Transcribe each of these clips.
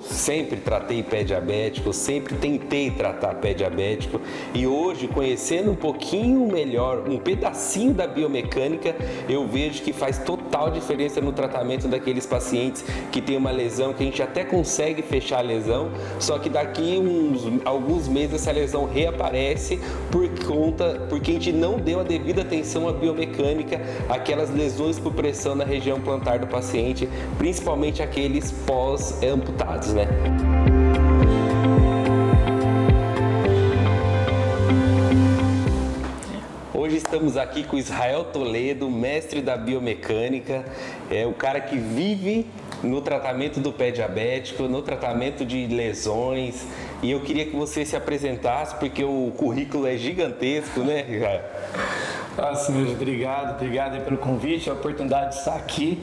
sempre tratei pé diabético, sempre tentei tratar pé diabético e hoje, conhecendo um pouquinho melhor, um pedacinho da biomecânica, eu vejo que faz total diferença no tratamento daqueles pacientes que tem uma lesão, que a gente até consegue fechar a lesão, só que daqui alguns meses essa lesão reaparece porque a gente não deu a devida atenção à biomecânica, aquelas lesões por pressão na região plantar do paciente, principalmente aqueles pós-amputados, né? Hoje estamos aqui com Israel Toledo, mestre da biomecânica, o cara que vive no tratamento do pé diabético, no tratamento de lesões, e eu queria que você se apresentasse, porque o currículo é gigantesco, né, Israel? Senhor, obrigado pelo convite, a oportunidade de estar aqui.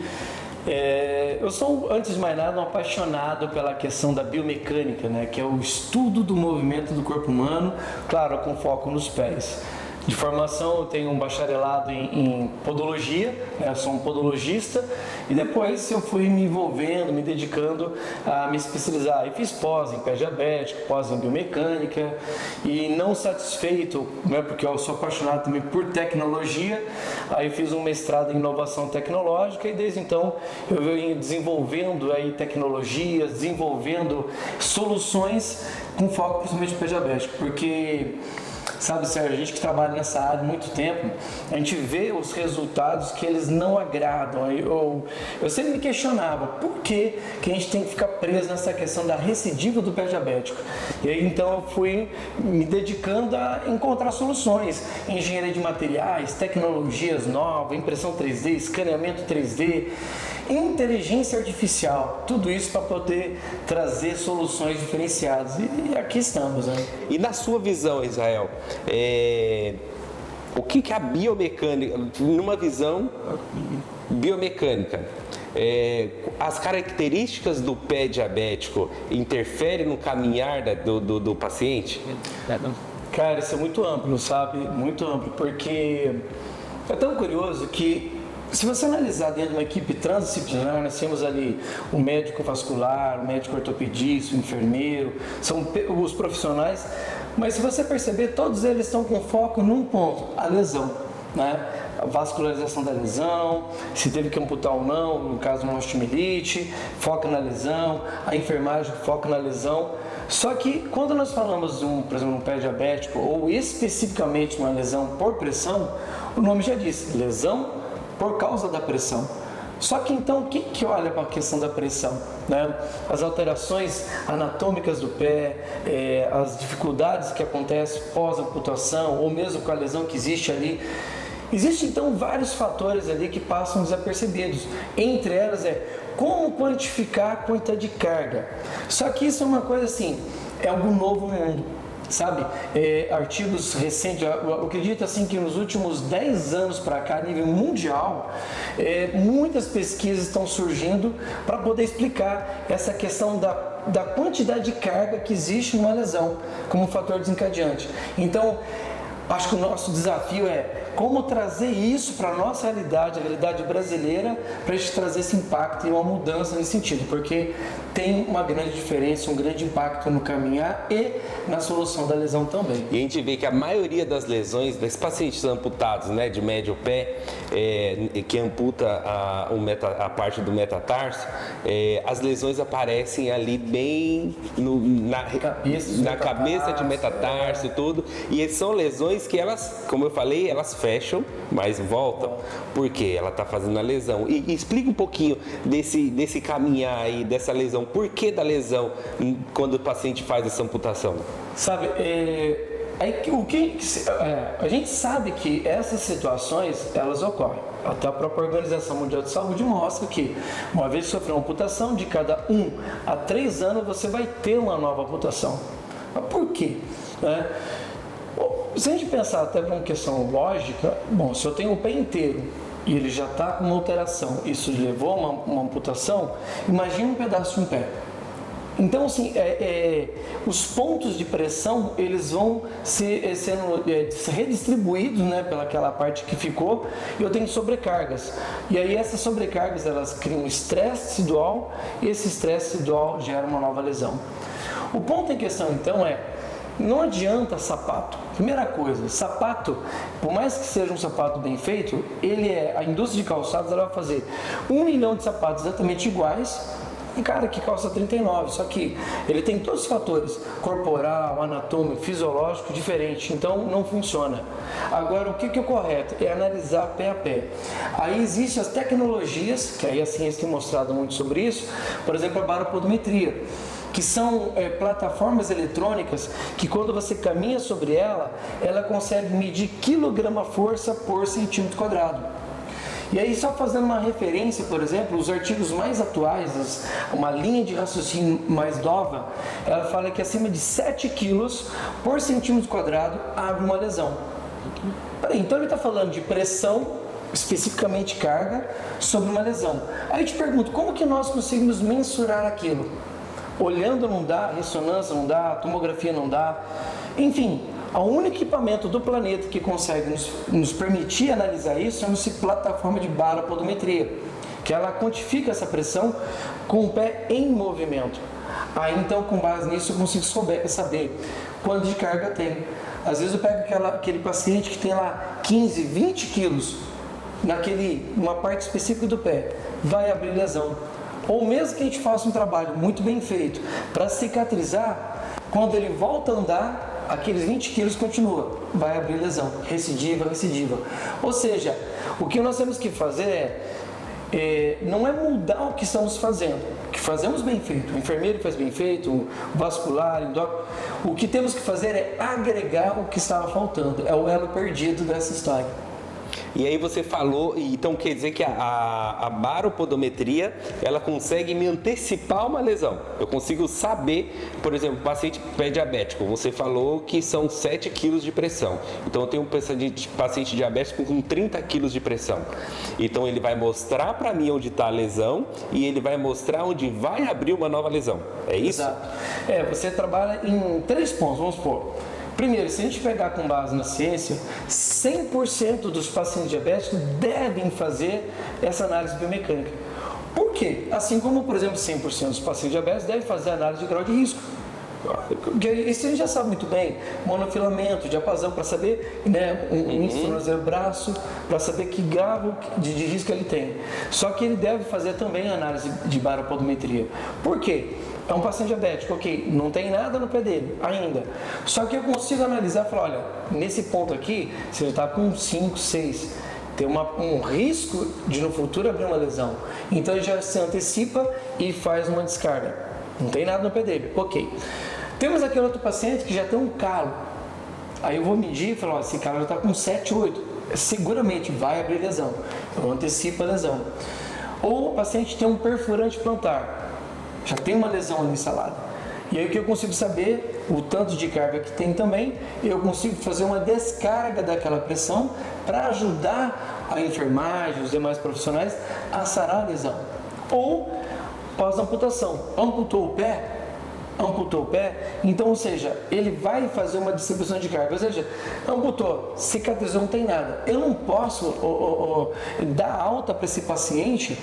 Eu sou, antes de mais nada, um apaixonado pela questão da biomecânica, né, que é o estudo do movimento do corpo humano, claro, com foco nos pés. De formação, eu tenho um bacharelado em podologia, né? Eu sou um podologista, e depois eu fui me envolvendo, me dedicando a me especializar. E fiz pós em pé diabético, pós em biomecânica, e não satisfeito, né, porque eu sou apaixonado também por tecnologia, aí fiz um mestrado em inovação tecnológica, e desde então eu venho desenvolvendo aí tecnologias, desenvolvendo soluções com foco principalmente no pé diabético, porque... Sabe, Sérgio, a gente que trabalha nessa área há muito tempo, a gente vê os resultados que eles não agradam. Eu sempre me questionava por que a gente tem que ficar preso nessa questão da recidiva do pé diabético. E aí então eu fui me dedicando a encontrar soluções, engenharia de materiais, tecnologias novas, impressão 3D, escaneamento 3D, inteligência artificial, tudo isso para poder trazer soluções diferenciadas. E aqui estamos, né? E na sua visão, Israel, o que a biomecânica, numa visão biomecânica, as características do pé diabético interferem no caminhar do paciente? Cara, isso é muito amplo, sabe? Muito amplo, porque é tão curioso que se você analisar dentro de uma equipe transdisciplinar, nós temos ali o médico vascular, o médico ortopedista, o enfermeiro, são os profissionais, mas se você perceber, todos eles estão com foco num ponto, a lesão, né? A vascularização da lesão, se teve que amputar ou não, no caso de uma osteomielite, foca na lesão, a enfermagem foca na lesão. Só que quando nós falamos de por exemplo, um pé diabético ou especificamente uma lesão por pressão, o nome já diz, lesão por causa da pressão. Só que então, quem que olha para a questão da pressão? Né? As alterações anatômicas do pé, as dificuldades que acontecem pós-amputação ou mesmo com a lesão que existe ali. Existem então vários fatores ali que passam desapercebidos. Entre elas como quantificar a quantidade de carga. Só que isso é uma coisa assim, é algo novo no mundo. Sabe, artigos recentes, eu acredito assim que nos últimos 10 anos para cá, a nível mundial, muitas pesquisas estão surgindo para poder explicar essa questão da quantidade de carga que existe numa lesão como fator desencadeante. Então, acho que o nosso desafio é como trazer isso para a nossa realidade, a realidade brasileira, para a gente trazer esse impacto e uma mudança nesse sentido, porque tem uma grande diferença, um grande impacto no caminhar e na solução da lesão também. E a gente vê que a maioria das lesões, desses pacientes amputados, né, de médio pé, que amputa a parte do metatarso, as lesões aparecem ali bem na cabeça de metatarso e tudo, e são lesões que elas, como eu falei, elas fecham, mas voltam, porque ela está fazendo a lesão. E explica um pouquinho desse caminhar aí, dessa lesão, por que da lesão quando o paciente faz essa amputação? Sabe, a gente sabe que essas situações, elas ocorrem. Até a própria Organização Mundial de Saúde mostra que, uma vez que sofreu uma amputação, de cada 1 a 3 anos você vai ter uma nova amputação. Mas por quê? Se a gente pensar até por uma questão lógica, se eu tenho o pé inteiro e ele já está com uma alteração, isso levou a uma amputação, imagina um pedaço de um pé. Então, assim, os pontos de pressão, eles vão sendo redistribuídos, né, pelaquela parte que ficou, e eu tenho sobrecargas. E aí essas sobrecargas, elas criam estresse tecidual, e esse estresse tecidual gera uma nova lesão. O ponto em questão, então, não adianta sapato. Primeira coisa, sapato, por mais que seja um sapato bem feito, a indústria de calçados, ela vai fazer 1 milhão de sapatos exatamente iguais, um cara que calça 39, só que ele tem todos os fatores, corporal, anatômico, fisiológico, diferente, então não funciona. Agora, o que é o correto? É analisar pé a pé. Aí existem as tecnologias, que aí a ciência tem mostrado muito sobre isso, por exemplo, a baropodometria, que são plataformas eletrônicas que quando você caminha sobre ela consegue medir quilograma-força por centímetro quadrado. E aí, só fazendo uma referência, por exemplo, os artigos mais atuais, uma linha de raciocínio mais nova, ela fala que acima de 7 quilos por centímetro quadrado abre uma lesão. Então ele está falando de pressão, especificamente carga, sobre uma lesão. Aí eu te pergunto, como que nós conseguimos mensurar aquilo? Olhando não dá, ressonância não dá, tomografia não dá, enfim... O único equipamento do planeta que consegue nos permitir analisar isso chama-se plataforma de baropodometria, que ela quantifica essa pressão com o pé em movimento. Aí então, com base nisso, eu consigo saber quanto de carga tem. Às vezes eu pego aquele paciente que tem lá 15, 20 quilos numa parte específica do pé, vai abrir lesão. Ou mesmo que a gente faça um trabalho muito bem feito para cicatrizar, quando ele volta a andar, aqueles 20 quilos continua, vai abrir lesão, recidiva. Ou seja, o que nós temos que fazer não é mudar o que estamos fazendo, o que fazemos bem feito, o enfermeiro faz bem feito, o vascular, o endócrino. O que temos que fazer é agregar o que estava faltando, é o elo perdido dessa história. E aí você falou, então quer dizer que a baropodometria, ela consegue me antecipar uma lesão. Eu consigo saber, por exemplo, paciente pré-diabético, você falou que são 7 quilos de pressão. Então eu tenho um paciente diabético com 30 quilos de pressão. Então ele vai mostrar para mim onde está a lesão e ele vai mostrar onde vai abrir uma nova lesão. É isso? Exato. Você trabalha em 3 pontos, vamos supor. Primeiro, se a gente pegar com base na ciência, 100% dos pacientes diabéticos devem fazer essa análise biomecânica. Por quê? Assim como, por exemplo, 100% dos pacientes diabéticos devem fazer análise de grau de risco. Isso a gente já sabe muito bem, monofilamento, diapasão, para saber, né, um índice no braço, para saber que grau de risco ele tem. Só que ele deve fazer também a análise de baropodometria. Por quê? É um paciente diabético, ok, não tem nada no pé dele ainda. Só que eu consigo analisar e falar, olha, nesse ponto aqui, você já está com 5, 6, tem um risco de no futuro abrir uma lesão. Então ele já se antecipa e faz uma descarga. Não tem nada no pé dele, ok. Temos aquele outro paciente que já tem um calo. Aí eu vou medir e falar, esse calo já está com 7, 8. Seguramente vai abrir lesão. Eu antecipo a lesão. Ou o paciente tem um perfurante plantar. Já tem uma lesão ali instalada. E aí o que eu consigo saber, o tanto de carga que tem também, eu consigo fazer uma descarga daquela pressão para ajudar a enfermagem, os demais profissionais a sarar a lesão. Ou pós-amputação, amputou o pé, então, ou seja, ele vai fazer uma distribuição de carga, ou seja, amputou, cicatrizou, não tem nada. Eu não posso dar alta para esse paciente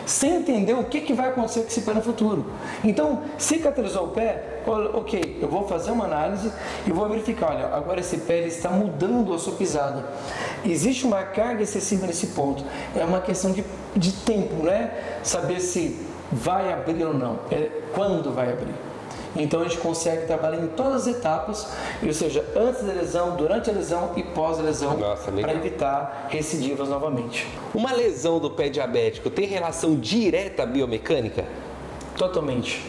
sem entender o que vai acontecer com esse pé no futuro. Então, cicatrizou o pé, ok, eu vou fazer uma análise e vou verificar, olha, agora esse pé ele está mudando a sua pisada. Existe uma carga excessiva nesse ponto. É uma questão de tempo, né? Saber se vai abrir ou não, quando vai abrir. Então a gente consegue trabalhar em todas as etapas, ou seja, antes da lesão, durante a lesão e pós-lesão, para evitar recidivas novamente. Uma lesão do pé diabético tem relação direta à biomecânica? Totalmente.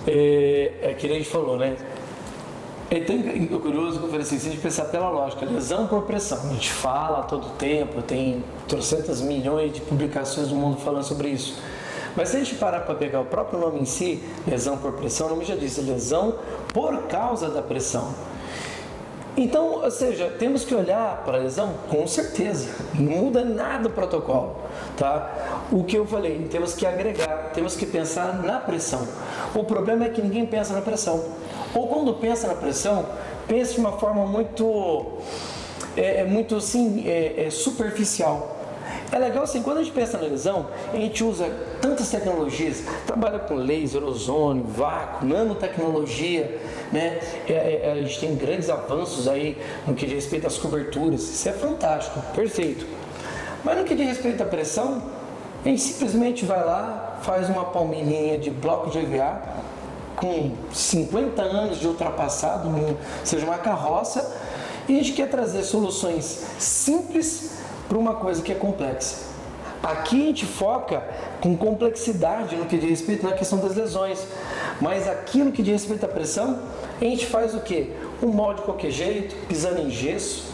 É que a gente falou, né? É tão curioso que eu falei assim, se a gente pensar pela lógica, lesão por pressão, a gente fala a todo tempo, tem 300 milhões de publicações no mundo falando sobre isso. Mas se a gente parar para pegar o próprio nome em si, lesão por pressão, o nome já diz, lesão por causa da pressão. Então, ou seja, temos que olhar para a lesão com certeza, não muda nada o protocolo, tá? O que eu falei, temos que agregar, temos que pensar na pressão. O problema é que ninguém pensa na pressão. Ou quando pensa na pressão, pensa de uma forma muito assim, superficial. É legal assim, quando a gente pensa na lesão, a gente usa tantas tecnologias, trabalha com laser, ozônio, vácuo, nanotecnologia, né? A gente tem grandes avanços aí no que diz respeito às coberturas, isso é fantástico, perfeito. Mas no que diz respeito à pressão, a gente simplesmente vai lá, faz uma palmilhinha de bloco de EVA, com 50 anos de ultrapassado, seja uma carroça, e a gente quer trazer soluções simples para uma coisa que é complexa. Aqui a gente foca com complexidade no que diz respeito na questão das lesões, mas aqui no que diz respeito à pressão, a gente faz o quê? Um molde de qualquer jeito, pisando em gesso,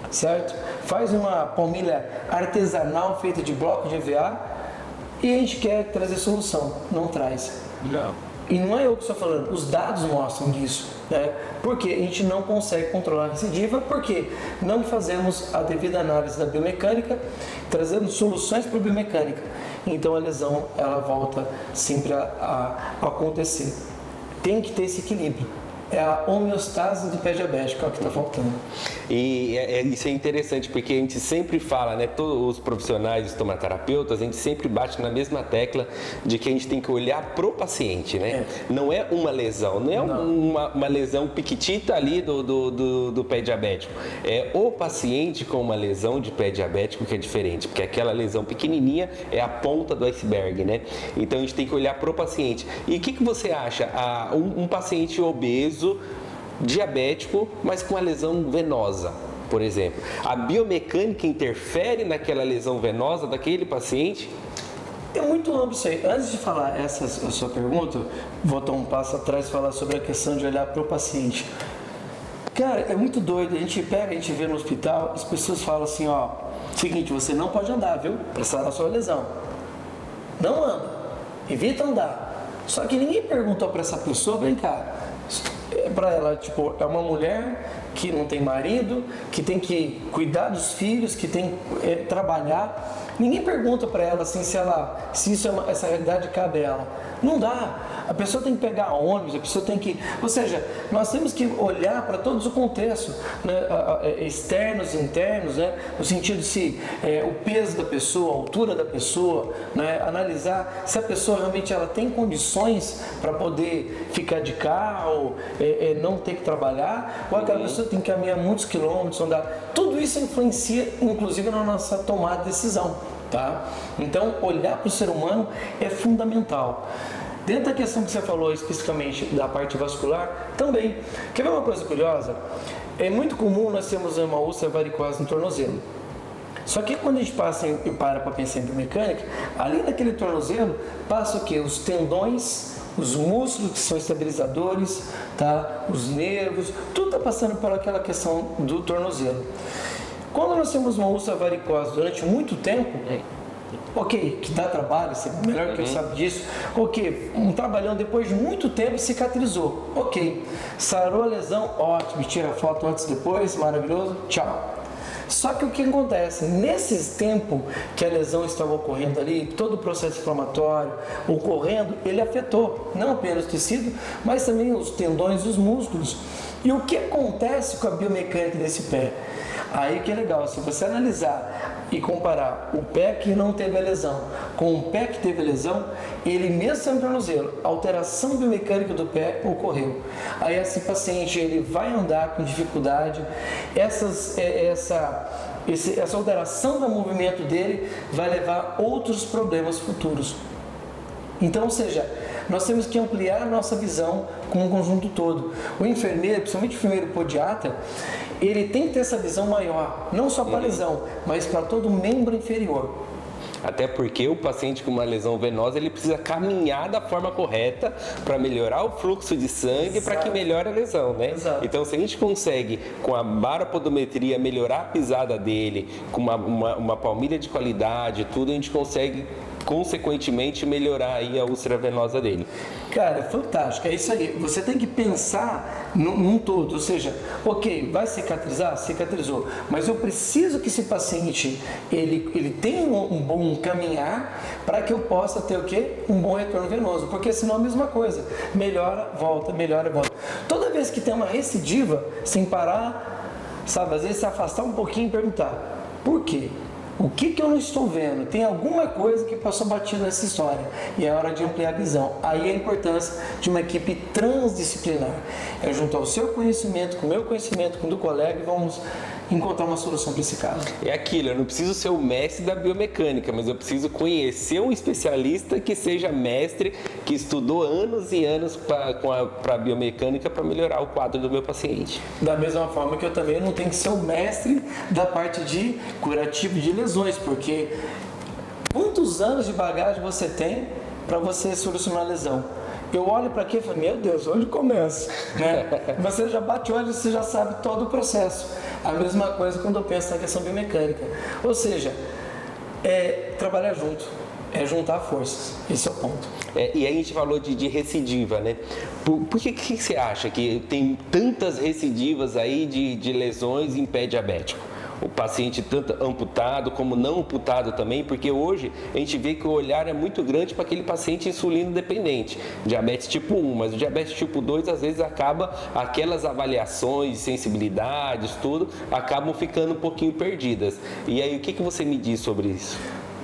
certo? Faz uma palmilha artesanal feita de bloco de EVA e a gente quer trazer solução, não traz. Não. E não é eu que estou falando, os dados mostram disso, né? Porque a gente não consegue controlar a recidiva, porque não fazemos a devida análise da biomecânica, trazendo soluções para a biomecânica. Então a lesão, ela volta sempre a acontecer. Tem que ter esse equilíbrio. É a homeostase do pé diabético, é o que está faltando. E isso é interessante, porque a gente sempre fala, né, todos os profissionais estomaterapeutas, a gente sempre bate na mesma tecla de que a gente tem que olhar pro paciente, né? Não é uma lesão, não é uma lesão piquitita ali do pé diabético. É o paciente com uma lesão de pé diabético que é diferente, porque aquela lesão pequenininha é a ponta do iceberg, né? Então a gente tem que olhar pro paciente. E o que você acha? Um paciente obeso, diabético, mas com a lesão venosa, por exemplo. A biomecânica interfere naquela lesão venosa daquele paciente? É muito amplo isso aí. Antes de falar a sua pergunta, vou dar um passo atrás e falar sobre a questão de olhar para o paciente. Cara, é muito doido. A gente vê no hospital, as pessoas falam assim, ó, seguinte, você não pode andar, viu? Para sarar a sua lesão. Não anda. Evita andar. Só que ninguém perguntou para essa pessoa, vem cá, para ela, tipo, é uma mulher que não tem marido, que tem que cuidar dos filhos, que tem que trabalhar. Ninguém pergunta para ela assim se essa realidade cabe a ela. Não dá. A pessoa tem que pegar ônibus, a pessoa tem que... Ou seja, nós temos que olhar para todos o contexto, né? Externos e internos, né? No sentido de se o peso da pessoa, a altura da pessoa, né? Analisar se a pessoa realmente ela tem condições para poder ficar de carro, não ter que trabalhar, ou aquela pessoa tem que caminhar muitos quilômetros, andar. Tudo isso influencia, inclusive, na nossa tomada de decisão. Tá? Então, olhar para o ser humano é fundamental. Dentro da questão que você falou especificamente da parte vascular, também. Quer ver uma coisa curiosa? É muito comum nós termos uma úlcera varicose no tornozelo. Só que quando a gente para pensar em biomecânica, ali naquele tornozelo passa o quê? Os tendões, os músculos que são estabilizadores, tá? Os nervos, tudo está passando por aquela questão do tornozelo. Quando nós temos uma úlcera varicose durante muito tempo, ok, que dá trabalho, você é melhor que eu sabe disso, ok, um trabalhão depois de muito tempo cicatrizou, ok, sarou a lesão, ótimo, tira a foto antes e depois, maravilhoso, tchau. Só que o que acontece? Nesse tempo que a lesão estava ocorrendo ali, todo o processo inflamatório ocorrendo, ele afetou não apenas o tecido, mas também os tendões e os músculos. E o que acontece com a biomecânica desse pé? Aí que é legal, se você analisar e comparar o pé que não teve a lesão com o pé que teve a lesão, ele mesmo sendo tornozelo, a alteração biomecânica do pé ocorreu. Aí esse paciente ele vai andar com dificuldade, essa alteração do movimento dele vai levar a outros problemas futuros. Então, ou seja, nós temos que ampliar a nossa visão como um conjunto todo. O enfermeiro, principalmente o enfermeiro podiatra, ele tem que ter essa visão maior, não só para a lesão, mas para todo o membro inferior. Até porque o paciente com uma lesão venosa, ele precisa caminhar da forma correta para melhorar o fluxo de sangue, para que melhore a lesão, né? Exato. Então, se a gente consegue, com a baropodometria, melhorar a pisada dele, com uma palmilha de qualidade, tudo, a gente consegue, consequentemente, melhorar aí a úlcera venosa dele. Cara, é fantástico, é isso aí. Você tem que pensar num todo, ou seja, ok, vai cicatrizar? Cicatrizou. Mas eu preciso que esse paciente, ele tenha um bom caminhar para que eu possa ter o quê? Um bom retorno venoso, porque senão é a mesma coisa. Melhora, volta, melhora, volta. Toda vez que tem uma recidiva, sem parar, sabe, às vezes se afastar um pouquinho e perguntar, por quê? O que eu não estou vendo? Tem alguma coisa que passou batido nessa história e é hora de ampliar a visão. Aí a importância de uma equipe transdisciplinar. É juntar o seu conhecimento com o meu conhecimento, com o do colega e vamos encontrar uma solução para esse caso. É aquilo, eu não preciso ser o mestre da biomecânica, mas eu preciso conhecer um especialista que seja mestre, que estudou anos e anos para biomecânica para melhorar o quadro do meu paciente. Da mesma forma que eu também não tenho que ser o mestre da parte de curativo de lesões, porque quantos anos de bagagem você tem para você solucionar a lesão? Eu olho para aqui e falo, meu Deus, onde começa? Né? Você já bate o olho e você já sabe todo o processo. A mesma coisa quando eu penso na questão biomecânica. Ou seja, é trabalhar junto, é juntar forças. Esse é o ponto. E aí a gente falou de recidiva, né? Por que você acha que tem tantas recidivas aí de lesões em pé diabético? O paciente tanto amputado como não amputado também, porque hoje a gente vê que o olhar é muito grande para aquele paciente insulino dependente, diabetes tipo 1, mas o diabetes tipo 2 às vezes acaba, aquelas avaliações, sensibilidades, tudo, acabam ficando um pouquinho perdidas. E aí o que você me diz sobre isso?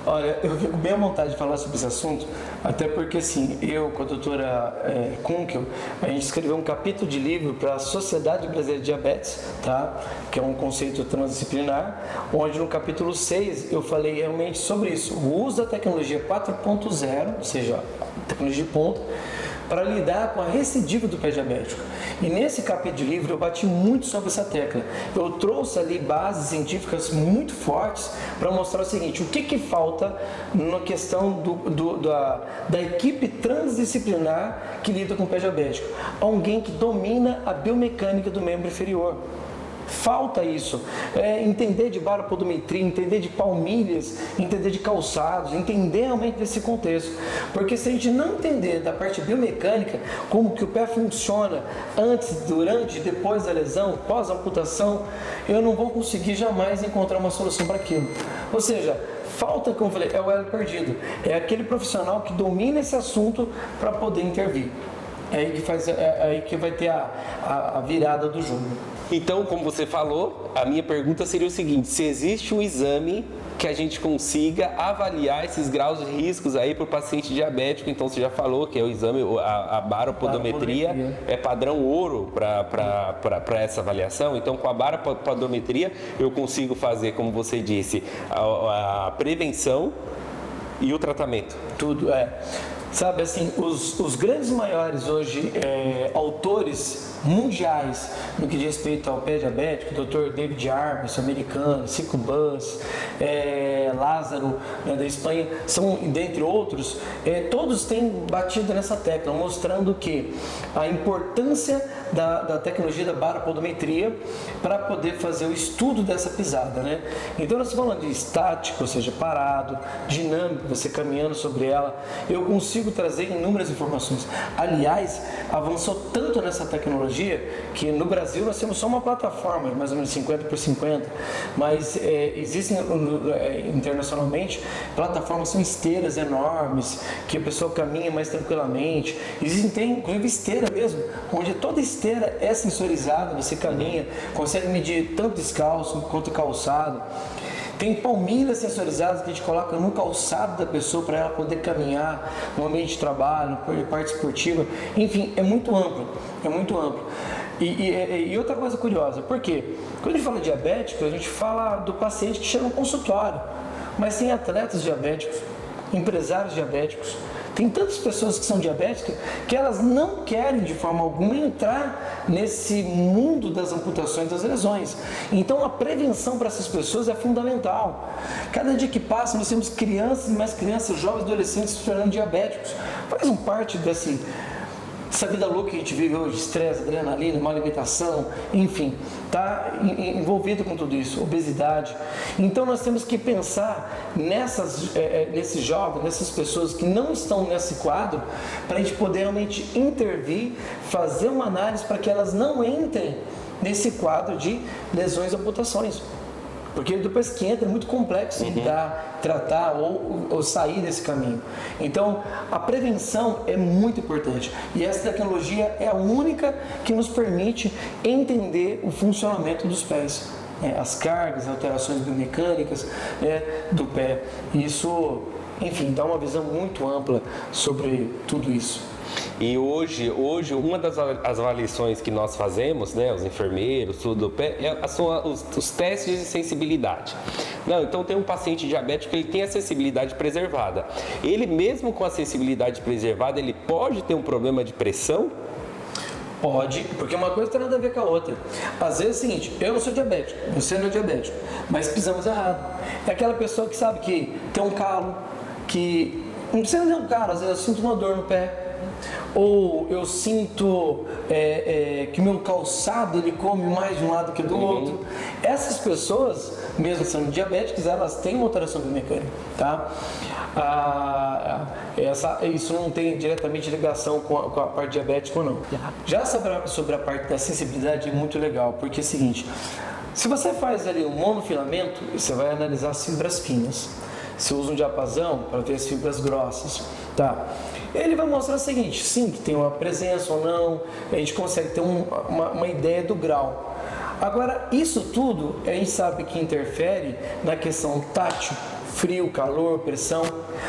Olha, eu fico bem à vontade de falar sobre esse assunto, até porque assim, eu com a doutora Kunkel, a gente escreveu um capítulo de livro para a Sociedade Brasileira de Diabetes, tá? Que é um conceito transdisciplinar, onde no capítulo 6 eu falei realmente sobre isso, o uso da tecnologia 4.0, ou seja, tecnologia de ponta, para lidar com a recidiva do pé diabético. E nesse capítulo de livro eu bati muito sobre essa tecla. Eu trouxe ali bases científicas muito fortes para mostrar o seguinte, o que falta na questão da equipe transdisciplinar que lida com o pé diabético. Alguém que domina a biomecânica do membro inferior. Falta isso, entender de baropodometria, entender de palmilhas, entender de calçados, entender realmente desse contexto. Porque se a gente não entender da parte biomecânica, como que o pé funciona antes, durante e depois da lesão, pós-amputação, eu não vou conseguir jamais encontrar uma solução para aquilo. Ou seja, falta, como eu falei, é o elo perdido. É aquele profissional que domina esse assunto para poder intervir. É aí que vai ter a virada do jogo. Então, como você falou, a minha pergunta seria o seguinte, se existe um exame que a gente consiga avaliar esses graus de riscos aí para o paciente diabético, então você já falou que é o exame, a baropodometria é padrão ouro para essa avaliação, então com a baropodometria eu consigo fazer, como você disse, a prevenção e o tratamento. Tudo, Sabe assim, os grandes maiores hoje autores mundiais no que diz respeito ao pé diabético, o Dr. David Arbus, americano, Cico Bus, Lázaro, né, da Espanha, são, dentre outros, todos têm batido nessa tecla, mostrando que a importância da tecnologia da baropodometria para poder fazer o estudo dessa pisada, né? Então nós estamos falando de estático, ou seja, parado, dinâmico, você caminhando sobre ela, eu consigo trazer inúmeras informações. Aliás, avançou tanto nessa tecnologia que no Brasil nós temos só uma plataforma, mais ou menos 50x50, mas existem internacionalmente plataformas, são esteiras enormes, que a pessoa caminha mais tranquilamente. Existem, inclusive, esteira mesmo, onde toda esteira é sensorizada, você caminha, consegue medir tanto descalço quanto calçado. Tem palmilhas sensorizadas que a gente coloca no calçado da pessoa para ela poder caminhar no ambiente de trabalho, na parte esportiva. Enfim, é muito amplo, é muito amplo. E outra coisa curiosa, por quê? Quando a gente fala diabético, a gente fala do paciente que chega no consultório, mas tem atletas diabéticos, empresários diabéticos, tem tantas pessoas que são diabéticas que elas não querem de forma alguma entrar nesse mundo das amputações, das lesões. Então a prevenção para essas pessoas é fundamental. Cada dia que passa nós temos crianças e mais crianças, jovens, adolescentes se tornando diabéticos. Faz parte essa vida louca que a gente vive hoje, estresse, adrenalina, má alimentação, enfim, está envolvido com tudo isso, obesidade. Então nós temos que pensar nesses jovens, nessas pessoas que não estão nesse quadro, para a gente poder realmente intervir, fazer uma análise para que elas não entrem nesse quadro de lesões e amputações. Porque depois que entra é muito complexo lidar, tratar ou sair desse caminho. Então, a prevenção é muito importante. E essa tecnologia é a única que nos permite entender o funcionamento dos pés. As cargas, alterações biomecânicas do pé. Isso, enfim, dá uma visão muito ampla sobre tudo isso. E hoje uma das avaliações que nós fazemos, né, os enfermeiros, tudo do pé, são os testes de sensibilidade. Não, então tem um paciente diabético que ele tem a sensibilidade preservada. Ele mesmo com a sensibilidade preservada, ele pode ter um problema de pressão? Pode, porque uma coisa tem nada a ver com a outra. Às vezes é o seguinte, eu não sou diabético, você não é diabético, mas pisamos errado. É aquela pessoa que sabe que tem um calo, que não precisa ter um calo, às vezes eu sinto uma dor no pé. Ou eu sinto que meu calçado ele come mais de um lado que do outro. Essas pessoas, mesmo sendo diabéticas, elas têm uma alteração biomecânica, tá? Isso não tem diretamente ligação com a parte diabética ou não. Já sobre a parte da sensibilidade é muito legal, porque é o seguinte, se você faz ali um monofilamento, você vai analisar as fibras finas. Você usa um diapasão para ver as fibras grossas, tá? Ele vai mostrar o seguinte, sim, que tem uma presença ou não, a gente consegue ter uma ideia do grau. Agora, isso tudo a gente sabe que interfere na questão tátil, frio, calor, pressão.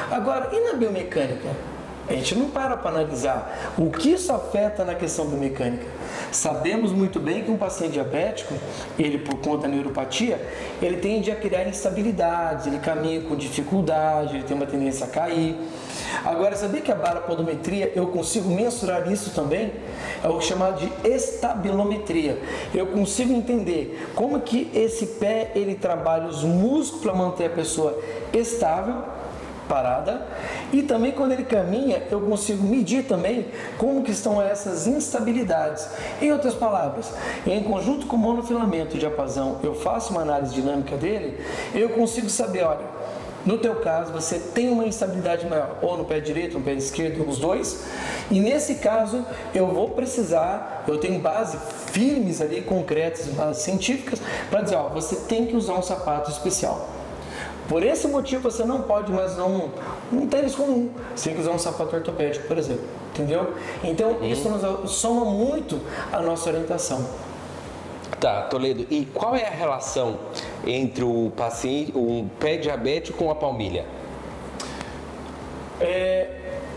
Agora, e na biomecânica? A gente não para analisar o que isso afeta na questão biomecânica. Sabemos muito bem que um paciente diabético, ele por conta da neuropatia, ele tende a criar instabilidades, ele caminha com dificuldade, ele tem uma tendência a cair. Agora, sabia que a baropodometria, eu consigo mensurar isso também? É o chamado de estabilometria. Eu consigo entender como que esse pé, ele trabalha os músculos para manter a pessoa estável, parada, e também quando ele caminha, eu consigo medir também como que estão essas instabilidades. Em outras palavras, em conjunto com o monofilamento de diapasão, eu faço uma análise dinâmica dele, eu consigo saber, olha, no teu caso, você tem uma instabilidade maior, ou no pé direito, ou no pé esquerdo, os dois. E nesse caso, eu vou precisar, eu tenho bases firmes ali, concretas, bases científicas, para dizer, ó, você tem que usar um sapato especial. Por esse motivo, você não pode mais usar um tênis comum. Você tem que usar um sapato ortopédico, por exemplo. Entendeu? Então, isso nos soma muito a nossa orientação. Tá, Toledo, e qual é a relação entre o paciente, o pé diabético com a palmilha?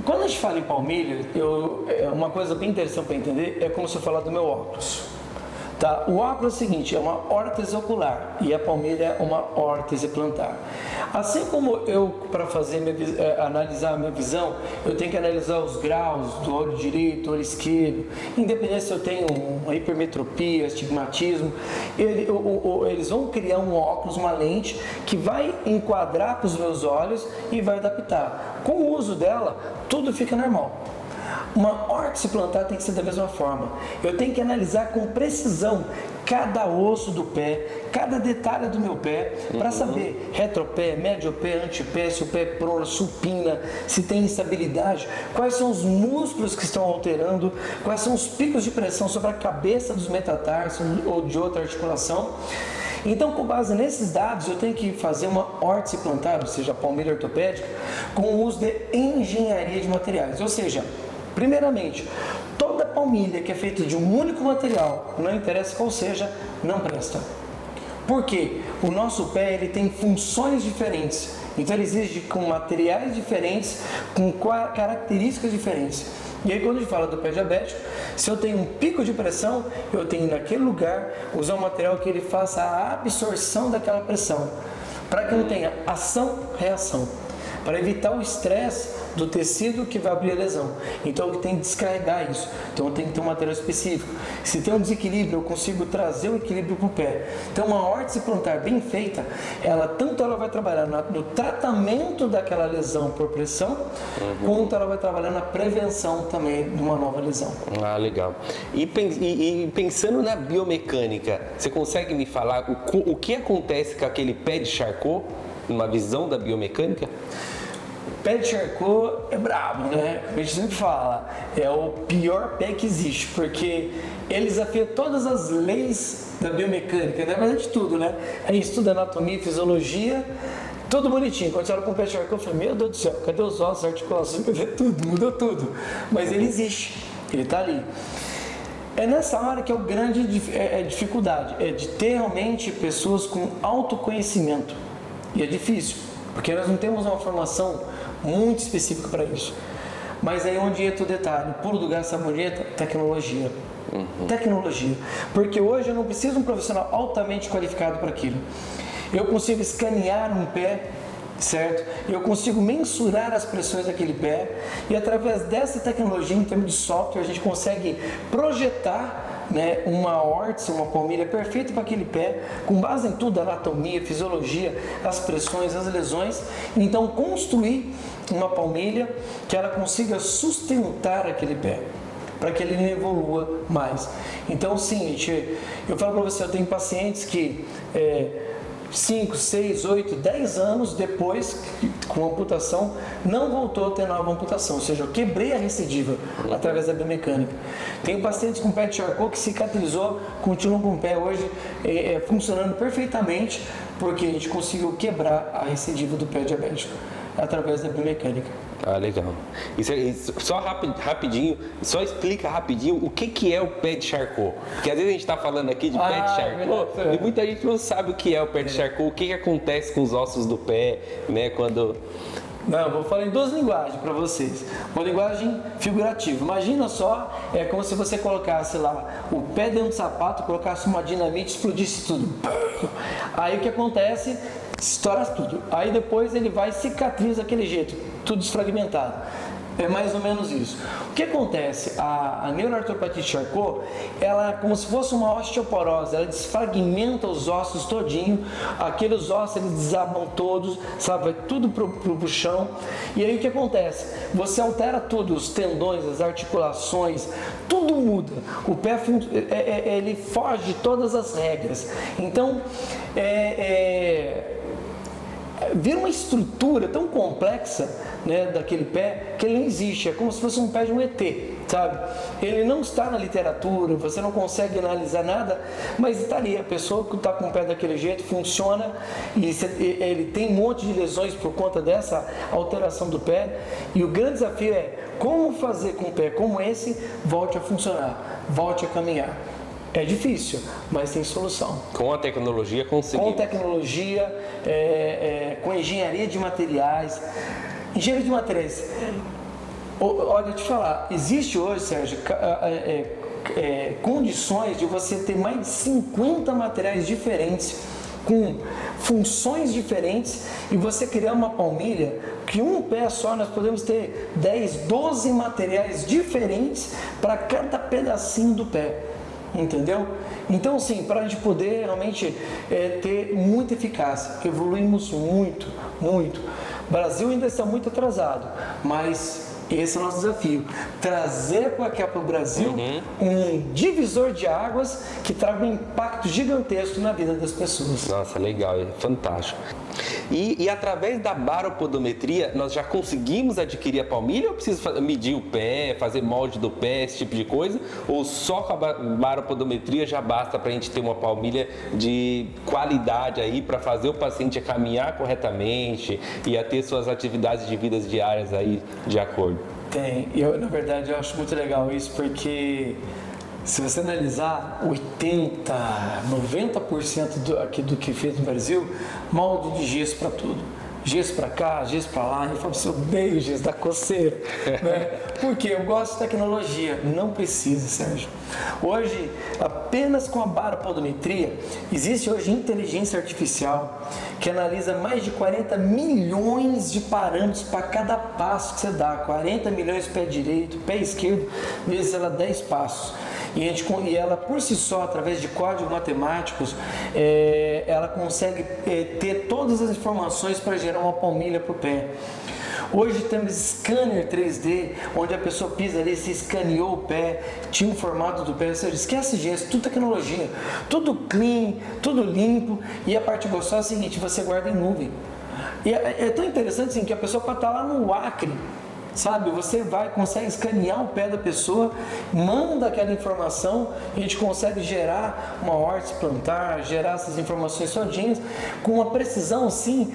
Quando a gente fala em palmilha, uma coisa bem interessante para entender é como se eu falar do meu óculos. Tá? O óculos é o seguinte, é uma órtese ocular e a palmilha é uma órtese plantar. Assim como eu, para fazer analisar a minha visão, eu tenho que analisar os graus do olho direito, olho esquerdo, independente se eu tenho uma hipermetropia, astigmatismo, eles vão criar um óculos, uma lente, que vai enquadrar para os meus olhos e vai adaptar. Com o uso dela, tudo fica normal. Uma órtese plantar tem que ser da mesma forma. Eu tenho que analisar com precisão cada osso do pé, cada detalhe do meu pé, para saber retropé, mediopé, antepé, se o pé é prono, supina, se tem instabilidade, quais são os músculos que estão alterando, quais são os picos de pressão sobre a cabeça dos metatarsos ou de outra articulação. Então, com base nesses dados, eu tenho que fazer uma órtese plantar, ou seja, palmilha ortopédica, com o uso de engenharia de materiais, ou seja, primeiramente, toda palmilha que é feita de um único material, não interessa qual seja, não presta. Por quê? O nosso pé ele tem funções diferentes, então ele exige com materiais diferentes, com características diferentes. E aí quando a gente fala do pé diabético, se eu tenho um pico de pressão, eu tenho naquele lugar usar um material que ele faça a absorção daquela pressão, para que não tenha ação-reação. Para evitar o estresse do tecido que vai abrir a lesão. Então eu tenho que descarregar isso. Então eu tenho que ter um material específico. Se tem um desequilíbrio, eu consigo trazer o equilíbrio para o pé. Então uma órtese plantar bem feita, ela vai trabalhar no tratamento daquela lesão por pressão, quanto ela vai trabalhar na prevenção também de uma nova lesão. Ah, legal. E pensando na biomecânica, você consegue me falar o que acontece com aquele pé de Charcot, numa visão da biomecânica? Pé de Charcot é brabo, né? A gente sempre fala, é o pior pé que existe, porque ele desafia todas as leis da biomecânica, na verdade tudo, né? A gente estuda anatomia, fisiologia, tudo bonitinho. Quando você olha para um pé de Charcot, eu falo, meu Deus do céu, cadê os ossos, articulações, cadê tudo? Mudou tudo. Mas ele existe, ele está ali. É nessa hora que é a grande dificuldade, é de ter realmente pessoas com autoconhecimento. E é difícil, porque nós não temos uma formação muito específica para isso. Mas aí é onde entra o detalhe, o pulo do gato, sabe onde entra? Tecnologia. Tecnologia. Porque hoje eu não preciso de um profissional altamente qualificado para aquilo. Eu consigo escanear um pé, certo? Eu consigo mensurar as pressões daquele pé e através dessa tecnologia, em termos de software, a gente consegue projetar, né, uma órtese, uma palmilha perfeita para aquele pé, com base em tudo, anatomia, fisiologia, as pressões, as lesões. Então, construir uma palmilha que ela consiga sustentar aquele pé, para que ele não evolua mais. Então, sim, eu falo para você, eu tenho pacientes que 5, 6, 8, 10 anos depois, com a amputação, não voltou a ter nova amputação, ou seja, eu quebrei a recidiva através da biomecânica. Tenho pacientes com pé de Charcot que cicatrizou, continuam com o pé hoje funcionando perfeitamente, porque a gente conseguiu quebrar a recidiva do pé diabético através da biomecânica. Ah, legal. Só rapidinho, só explica rapidinho o que é o pé de Charcot. Porque às vezes a gente está falando aqui de pé de Charcot e muita gente não sabe o que é o pé de Charcot, o que acontece com os ossos do pé, né, quando... Não, vou falar em duas linguagens para vocês. Uma linguagem figurativa. Imagina só, é como se você colocasse lá o pé dentro do sapato, colocasse uma dinamite e explodisse tudo. Aí o que acontece? Estoura tudo. Aí depois ele vai e cicatriza daquele jeito, tudo desfragmentado. É mais ou menos isso. O que acontece? A neuroartropatia de Charcot, ela é como se fosse uma osteoporose, ela desfragmenta os ossos todinho, aqueles ossos eles desabam todos, sabe? Vai tudo pro chão. E aí o que acontece? Você altera tudo, os tendões, as articulações, tudo muda. O pé ele foge de todas as regras. Então, vira uma estrutura tão complexa, né, daquele pé, que ele não existe, é como se fosse um pé de um ET, sabe? Ele não está na literatura, você não consegue analisar nada, mas está ali, a pessoa que está com o pé daquele jeito funciona e ele tem um monte de lesões por conta dessa alteração do pé, e o grande desafio é como fazer com um pé como esse volte a funcionar, volte a caminhar. É difícil, mas tem solução. Com a tecnologia conseguimos. Com tecnologia, com engenharia de materiais. Engenharia de materiais. Olha, eu te falar, existe hoje, Sérgio, condições de você ter mais de 50 materiais diferentes, com funções diferentes, e você criar uma palmilha que um pé só nós podemos ter 10, 12 materiais diferentes para cada pedacinho do pé. Entendeu? Então, sim, para a gente poder realmente ter muita eficácia, evoluímos muito, muito. O Brasil ainda está muito atrasado, mas esse é o nosso desafio, trazer para o Brasil um divisor de águas que traga um impacto gigantesco na vida das pessoas. Nossa, legal, é fantástico. E através da baropodometria, nós já conseguimos adquirir a palmilha ou preciso medir o pé, fazer molde do pé, esse tipo de coisa? Ou só com a baropodometria já basta para a gente ter uma palmilha de qualidade aí para fazer o paciente a caminhar corretamente e a ter suas atividades de vidas diárias aí de acordo? Tem, na verdade eu acho muito legal isso, porque se você analisar 90% aqui do que fez no Brasil, molde de gesso para tudo. gesso para cá, gesso para lá. Eu falo assim, eu odeio gesso, dá coceira. Né? Porque eu gosto de tecnologia. Não precisa, Sérgio. Hoje, apenas com a baropodometria, existe hoje inteligência artificial que analisa mais de 40 milhões de parâmetros para cada passo que você dá. 40 milhões pé direito, pé esquerdo, vezes ela 10 passos. E ela por si só, através de códigos matemáticos, ela consegue ter todas as informações para gerar uma palmilha para o pé. Hoje temos scanner 3D, onde a pessoa pisa ali, se escaneou o pé, tinha um formato do pé, ou seja, esquece gesso, tudo tecnologia, tudo clean, tudo limpo, e a parte gostosa é a seguinte, você guarda em nuvem. E é tão interessante assim, que a pessoa pode estar lá no Acre, sabe, você consegue escanear o pé da pessoa, manda aquela informação, a gente consegue gerar uma órtese plantar, gerar essas informações todinhas com uma precisão assim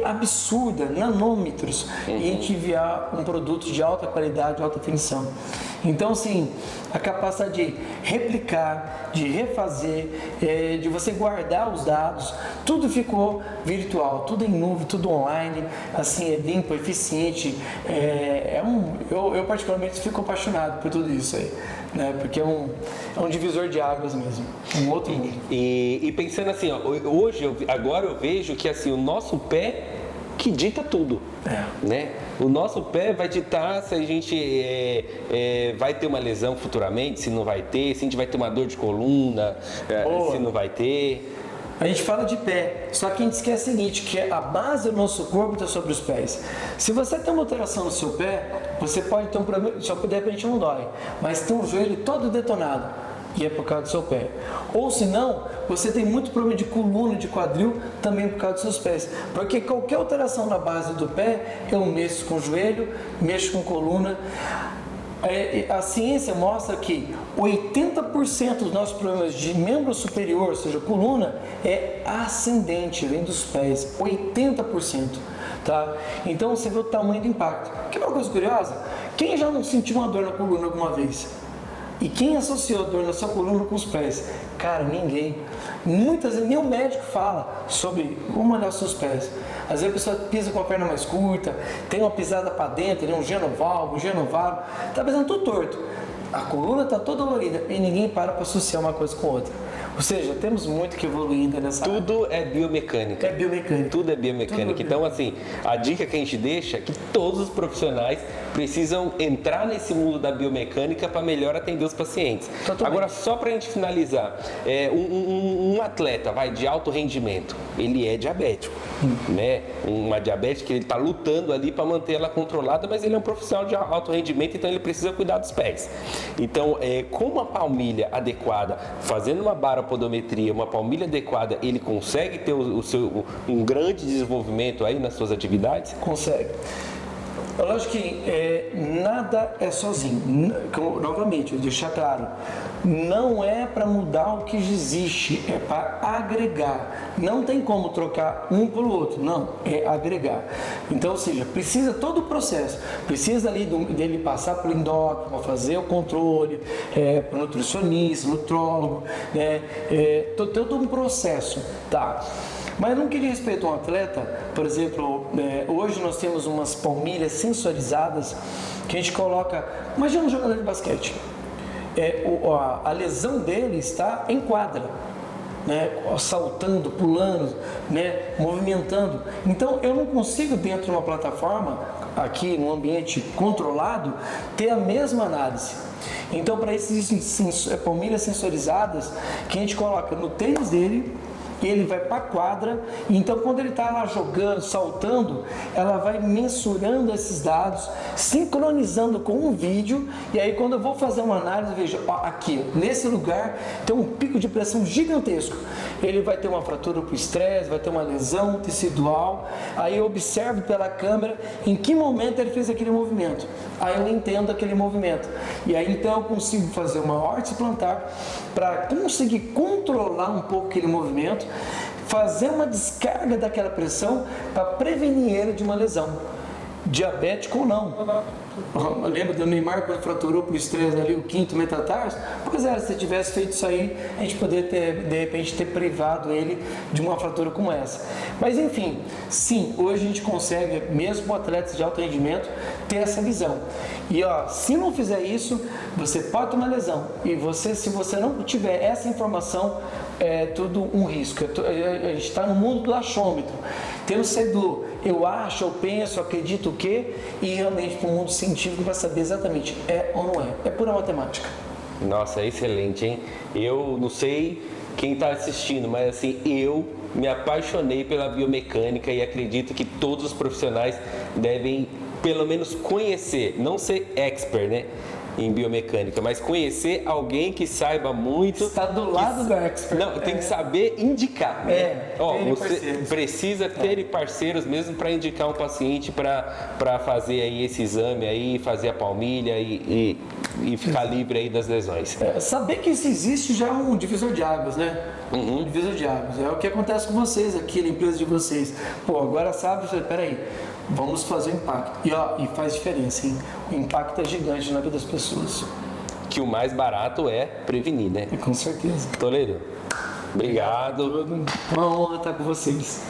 absurda, nanômetros, e a gente enviar um produto de alta qualidade, alta definição. Então, assim, a capacidade de replicar, de refazer, de você guardar os dados, tudo ficou virtual, tudo em nuvem, tudo online, assim, é limpo, eficiente. Eu particularmente fico apaixonado por tudo isso aí, né? Porque é um divisor de águas mesmo, um outro mundo. E pensando assim, ó, agora eu vejo que assim, o nosso pé que dita tudo, né? O nosso pé vai ditar se a gente vai ter uma lesão futuramente, se não vai ter, se a gente vai ter uma dor de coluna, se não vai ter. A gente fala de pé, só que a gente esquece o seguinte, que a base do nosso corpo está sobre os pés. Se você tem uma alteração no seu pé, você pode ter um problema, só que de repente não dói, mas tem um joelho todo detonado. E é por causa do seu pé. Ou se não, você tem muito problema de coluna, de quadril, também por causa dos seus pés. Porque qualquer alteração na base do pé, eu mexo com o joelho, mexo com a coluna. A ciência mostra que 80% dos nossos problemas de membro superior, ou seja, coluna, é ascendente, vem dos pés. 80%. Tá? Então você vê o tamanho do impacto. Que é uma coisa curiosa? Quem já não sentiu uma dor na coluna alguma vez? E quem associou a dor na sua coluna com os pés? Cara, ninguém. Muitas vezes nem o médico fala sobre como olhar os seus pés. Às vezes a pessoa pisa com a perna mais curta, tem uma pisada para dentro, um genovalgo, está pisando tudo torto. A coluna está toda dolorida e ninguém para associar uma coisa com outra. Ou seja, temos muito que evoluir ainda nessa área. Tudo é biomecânica. É biomecânica. Tudo é biomecânica. Então, assim, a dica que a gente deixa é que todos os profissionais precisam entrar nesse mundo da biomecânica para melhor atender os pacientes. Totalmente. Agora, só para a gente finalizar, um atleta de alto rendimento, ele é diabético, né? Uma diabetes que ele está lutando ali para manter ela controlada, mas ele é um profissional de alto rendimento, então ele precisa cuidar dos pés. Então, com uma palmilha adequada, fazendo uma baropodometria, uma palmilha adequada, ele consegue ter um grande desenvolvimento aí nas suas atividades? Consegue. É lógico que nada é sozinho. Novamente, eu deixar claro, não é para mudar o que já existe, é para agregar. Não tem como trocar um pelo outro, não, é agregar. Então, ou seja, precisa todo o processo, precisa ali dele passar pelo endócrino, fazer o controle, para o nutricionista, nutrólogo, né? Todo um processo, tá? Mas no que diz respeito a um atleta, por exemplo, hoje nós temos umas palmilhas sensorizadas que a gente coloca, imagina um jogador de basquete, a lesão dele está em quadra, né, saltando, pulando, né, movimentando. Então eu não consigo dentro de uma plataforma, aqui num ambiente controlado, ter a mesma análise. Então para isso existem palmilhas sensorizadas que a gente coloca no tênis dele, e ele vai para a quadra, e então quando ele está lá jogando, saltando, ela vai mensurando esses dados, sincronizando com um vídeo, e aí quando eu vou fazer uma análise, veja, aqui, nesse lugar tem um pico de pressão gigantesco, ele vai ter uma fratura por estresse, vai ter uma lesão tecidual, aí eu observo pela câmera em que momento ele fez aquele movimento, aí eu entendo aquele movimento, e aí então eu consigo fazer uma órtese plantar para conseguir controlar um pouco aquele movimento, fazer uma descarga daquela pressão para prevenir ele de uma lesão, diabético ou não. Lembra do Neymar quando fraturou por estresse ali o quinto metatarso? Pois é, se tivesse feito isso aí, a gente poderia ter, de repente, ter privado ele de uma fratura como essa. Mas enfim, sim, hoje a gente consegue, mesmo com atletas de alto rendimento, ter essa visão. E ó, se não fizer isso, você pode tomar lesão. E você, se você não tiver essa informação, é tudo um risco. A gente está no mundo do achômetro. Tem o CEDU, eu acho, eu penso, acredito o quê? E realmente para o mundo científico vai saber exatamente é ou não é. É pura matemática. Nossa, é excelente, hein? Eu não sei quem está assistindo, mas assim, eu me apaixonei pela biomecânica e acredito que todos os profissionais devem pelo menos conhecer, não ser expert, né, em biomecânica, mas conhecer alguém que saiba muito. Está do lado do expert. Não, tem que saber indicar, né? Ó, você parceiros. precisa ter parceiros mesmo para indicar um paciente para fazer aí esse exame aí, fazer a palmilha e ficar livre aí das lesões. Saber que isso existe já é um divisor de águas, né? Um divisor de águas. É o que acontece com vocês aqui na empresa de vocês. Pô, agora sabe, peraí, vamos fazer o impacto. E faz diferença, hein? O impacto é gigante na vida das pessoas. Que o mais barato é prevenir, né? Com certeza. Toledo, obrigado. Uma honra estar com vocês.